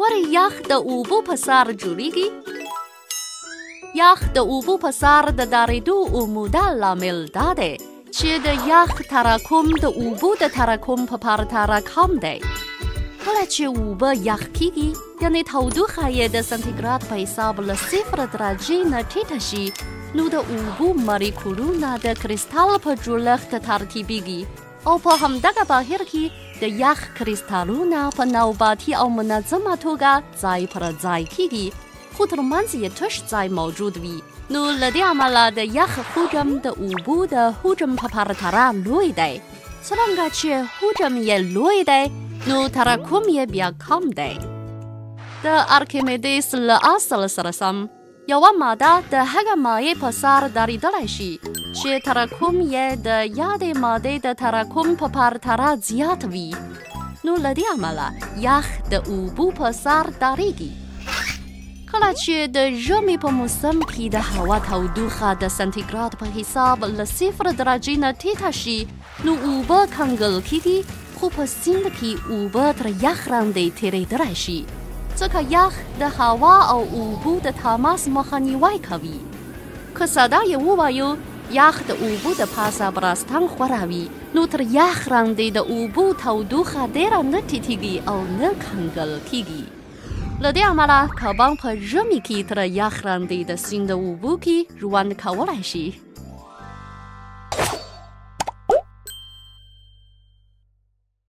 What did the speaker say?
ولې یخ د اوبو په سر جوړیږي؟ یخ د اوبو په سر د دارېدو عموده لامل دا دی چې د یخ تراکم د اوبو د تراکم په پرتله کم دی. کله چې اوبه یخ کیږي، یعنې تودوخه یې د سانتیګراد په حساب له 0 درجې نه ټیټه شي، نو د اوبو مالیکولونه د کریستال په جوړښت ترتیبیږي او په همدغه بهیر کې د یخ کریستالونه په نوباتي او منظمه توګه ځای پر ځای کیږي، خو ترمنځ یې تش ځای موجود وي. نو له دې امله د یخ حجم د اوبو د حجم په پرتله لوی دی. څرنګه چې حجم یې لوی دی، نو تراکم یې بیا کم دی. د ارکیمیدس له اصل سره سم یوه ماده د هغه مایع په سر درېدلی شي چې تراکم یې د یادې مادې د تراکم په پرتله زیات وي. نو له دې امله یخ د اوبو په سر درېږي. کله چې د ژمي په موسم کې د هوا تودوخه د سانتیګراد په حساب له 0 درجې نه ټیټه شي، نو اوبه کنګل کیږي، خو په سیند کې اوبه تر یخ لاندې تېرېدلی شي، ځکه یخ د هوا او اوبو د تماس مخنیوی کوي. که ساده یې ووایو، یخ د اوبو د پاسه براستن غوره وي، نو تر یخ لاندې د اوبو تودوخه ډېره نه ټیټېږي او نه کنګل کیږي. له دې امله کبان په ژمي کې تر یخ لاندې د سیند اوبو کې ژوند کولی شي.